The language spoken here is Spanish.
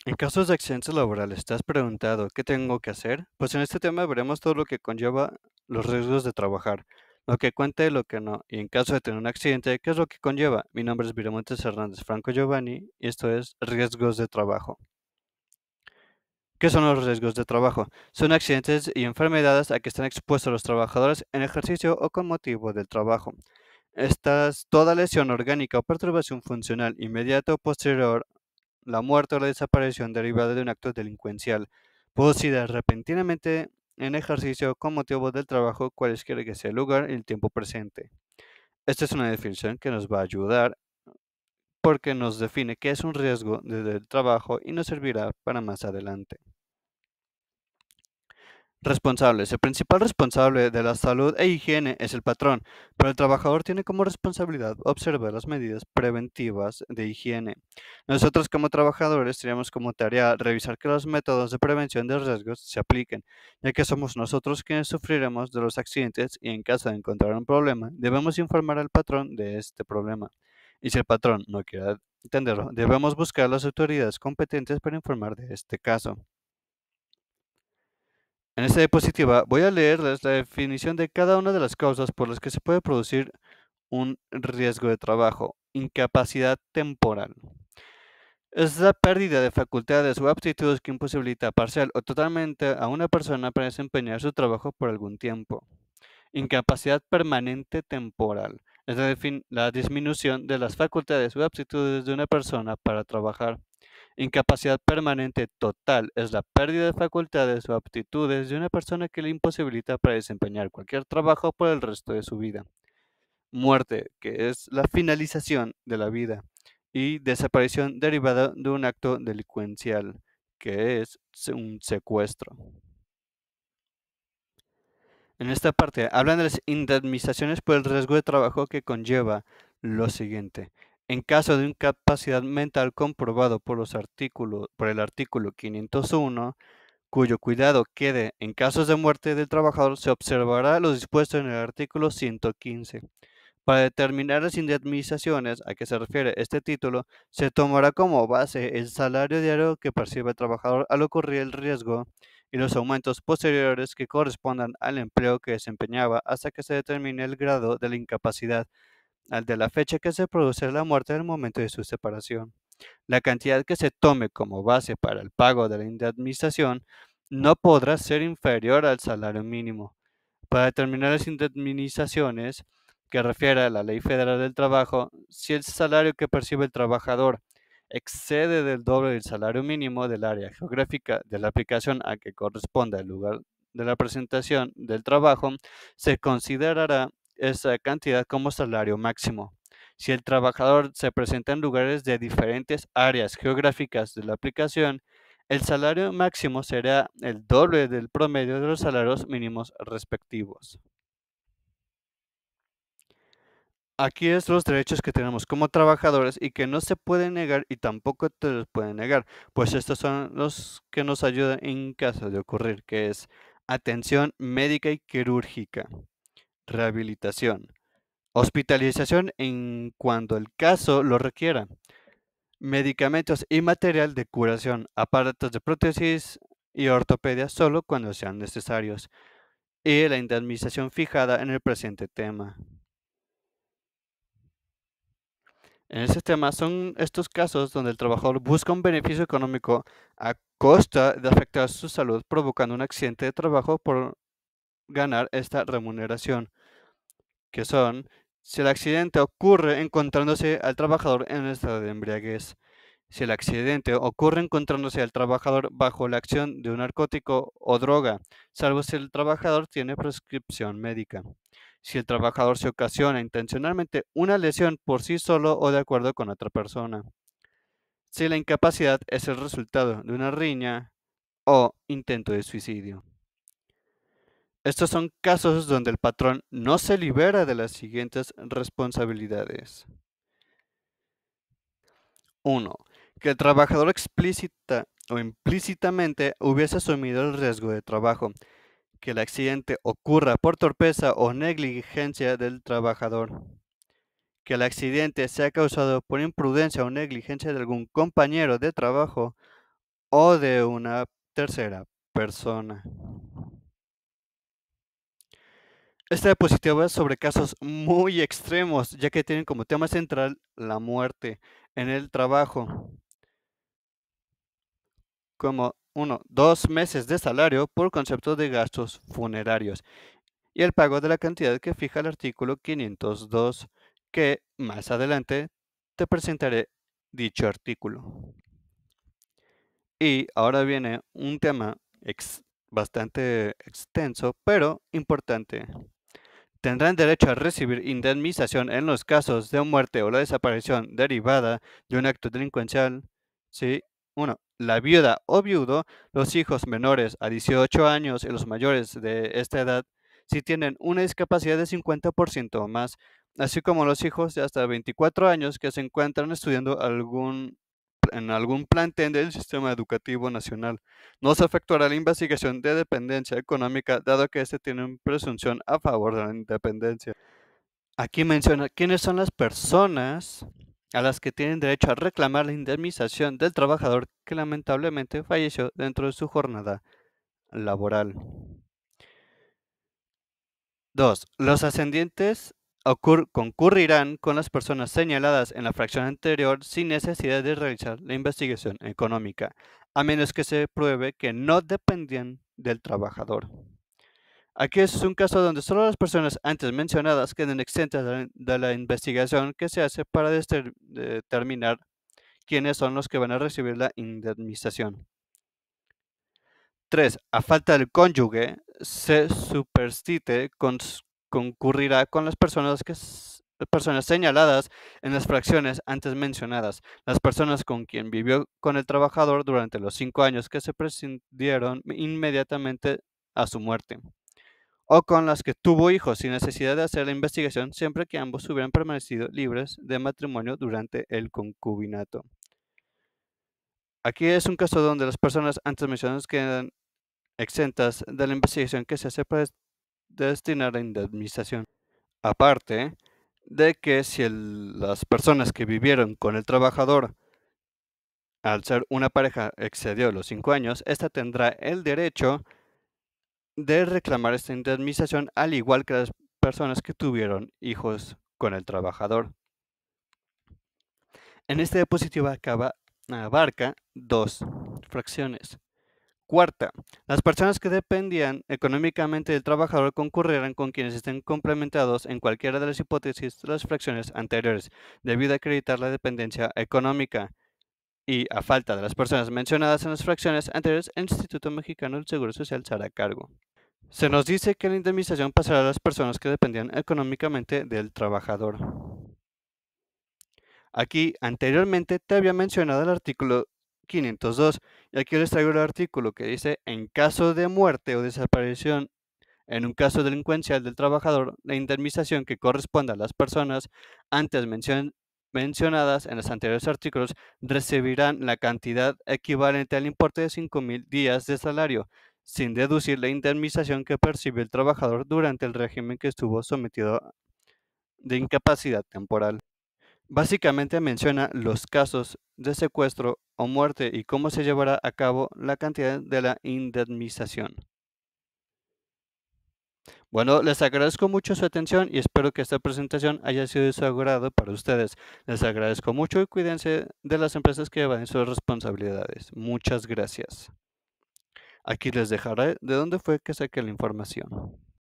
En casos de accidentes laborales, ¿te has preguntado qué tengo que hacer? Pues en este tema veremos todo lo que conlleva los riesgos de trabajar, lo que cuenta y lo que no, y en caso de tener un accidente, ¿qué es lo que conlleva? Mi nombre es Viramontes Hernández Franco Giovanni y esto es Riesgos de Trabajo. ¿Qué son los riesgos de trabajo? Son accidentes y enfermedades a que están expuestos los trabajadores en ejercicio o con motivo del trabajo. Toda lesión orgánica o perturbación funcional inmediata o posterior, la muerte o la desaparición derivada de un acto delincuencial, producida repentinamente en ejercicio con motivo del trabajo, cualesquiera que sea el lugar y el tiempo presente. Esta es una definición que nos va a ayudar porque nos define qué es un riesgo del trabajo y nos servirá para más adelante. Responsables. El principal responsable de la salud e higiene es el patrón, pero el trabajador tiene como responsabilidad observar las medidas preventivas de higiene. Nosotros como trabajadores tenemos como tarea revisar que los métodos de prevención de riesgos se apliquen, ya que somos nosotros quienes sufriremos de los accidentes y en caso de encontrar un problema, debemos informar al patrón de este problema. Y si el patrón no quiere atenderlo, debemos buscar las autoridades competentes para informar de este caso. En esta diapositiva voy a leerles la definición de cada una de las causas por las que se puede producir un riesgo de trabajo. Incapacidad temporal. Es la pérdida de facultades o aptitudes que imposibilita parcial o totalmente a una persona para desempeñar su trabajo por algún tiempo. Incapacidad permanente temporal. Es la disminución de las facultades o aptitudes de una persona para trabajar. Incapacidad permanente total es la pérdida de facultades o aptitudes de una persona que le imposibilita para desempeñar cualquier trabajo por el resto de su vida. Muerte, que es la finalización de la vida. Y desaparición derivada de un acto delincuencial, que es un secuestro. En esta parte hablan de las indemnizaciones por el riesgo de trabajo que conlleva lo siguiente. En caso de incapacidad mental comprobado por el artículo 501, cuyo cuidado quede en casos de muerte del trabajador, se observará lo dispuesto en el artículo 115. Para determinar las indemnizaciones a que se refiere este título, se tomará como base el salario diario que percibe el trabajador al ocurrir el riesgo y los aumentos posteriores que correspondan al empleo que desempeñaba hasta que se determine el grado de la incapacidad, al de la fecha que se produce la muerte del momento de su separación. La cantidad que se tome como base para el pago de la indemnización no podrá ser inferior al salario mínimo. Para determinar las indemnizaciones que refiere a la Ley Federal del Trabajo, si el salario que percibe el trabajador excede del doble del salario mínimo del área geográfica de la aplicación a que corresponda el lugar de la presentación del trabajo, se considerará esa cantidad como salario máximo. Si el trabajador se presenta en lugares de diferentes áreas geográficas de la aplicación, el salario máximo será el doble del promedio de los salarios mínimos respectivos. Aquí es los derechos que tenemos como trabajadores y que no se pueden negar y tampoco te los pueden negar, pues estos son los que nos ayudan en caso de ocurrir, que es atención médica y quirúrgica, rehabilitación, hospitalización en cuando el caso lo requiera, medicamentos y material de curación, aparatos de prótesis y ortopedia solo cuando sean necesarios, y la indemnización fijada en el presente tema. En ese tema son estos casos donde el trabajador busca un beneficio económico a costa de afectar su salud, provocando un accidente de trabajo por ganar esta remuneración, que son si el accidente ocurre encontrándose al trabajador en estado de embriaguez, si el accidente ocurre encontrándose al trabajador bajo la acción de un narcótico o droga, salvo si el trabajador tiene prescripción médica. Si el trabajador se ocasiona intencionalmente una lesión por sí solo o de acuerdo con otra persona. Si la incapacidad es el resultado de una riña o intento de suicidio. Estos son casos donde el patrón no se libera de las siguientes responsabilidades. 1. Que el trabajador explícita o implícitamente hubiese asumido el riesgo de trabajo. Que el accidente ocurra por torpeza o negligencia del trabajador. Que el accidente sea causado por imprudencia o negligencia de algún compañero de trabajo o de una tercera persona. Esta diapositiva es sobre casos muy extremos, ya que tienen como tema central la muerte en el trabajo, como 2 meses de salario por concepto de gastos funerarios y el pago de la cantidad que fija el artículo 502, que más adelante te presentaré dicho artículo. Y ahora viene un tema bastante extenso, pero importante. Tendrán derecho a recibir indemnización en los casos de muerte o la desaparición derivada de un acto delincuencial. Sí. 1. La viuda o viudo, los hijos menores a 18 años y los mayores de esta edad, si tienen una discapacidad de 50% o más, así como los hijos de hasta 24 años que se encuentran estudiando en algún plantel del sistema educativo nacional. No se efectuará la investigación de dependencia económica, dado que éste tiene una presunción a favor de la independencia. Aquí menciona quiénes son las personas a las que tienen derecho a reclamar la indemnización del trabajador que lamentablemente falleció dentro de su jornada laboral. 2. Los ascendientes concurrirán con las personas señaladas en la fracción anterior sin necesidad de realizar la investigación económica, a menos que se pruebe que no dependían del trabajador. Aquí es un caso donde solo las personas antes mencionadas queden exentas de la investigación que se hace para determinar quiénes son los que van a recibir la indemnización. 3. A falta del cónyuge, se superstite concurrirá con las personas señaladas en las fracciones antes mencionadas, las personas con quien vivió con el trabajador durante los 5 años que se prescindieron inmediatamente a su muerte, o con las que tuvo hijos sin necesidad de hacer la investigación siempre que ambos hubieran permanecido libres de matrimonio durante el concubinato. Aquí es un caso donde las personas antes mencionadas quedan exentas de la investigación que se hace para destinar a indemnización. Aparte de que si las personas que vivieron con el trabajador al ser una pareja excedió los 5 años, ésta tendrá el derecho de reclamar esta indemnización al igual que las personas que tuvieron hijos con el trabajador. En esta diapositiva abarca 2 fracciones. Cuarta, las personas que dependían económicamente del trabajador concurrirán con quienes estén complementados en cualquiera de las hipótesis de las fracciones anteriores, debido a acreditar la dependencia económica. Y a falta de las personas mencionadas en las fracciones anteriores, el Instituto Mexicano del Seguro Social se hará cargo. Se nos dice que la indemnización pasará a las personas que dependían económicamente del trabajador. Aquí anteriormente te había mencionado el artículo 502 y aquí les traigo el artículo que dice: en caso de muerte o desaparición en un caso delincuencial del trabajador, la indemnización que corresponda a las personas antes mencionadas en los anteriores artículos recibirán la cantidad equivalente al importe de 5,000 días de salario, sin deducir la indemnización que percibe el trabajador durante el régimen que estuvo sometido de incapacidad temporal. Básicamente menciona los casos de secuestro o muerte y cómo se llevará a cabo la cantidad de la indemnización. Bueno, les agradezco mucho su atención y espero que esta presentación haya sido de su agrado para ustedes. Les agradezco mucho y cuídense de las empresas que evaden sus responsabilidades. Muchas gracias. Aquí les dejaré de dónde fue que saqué la información.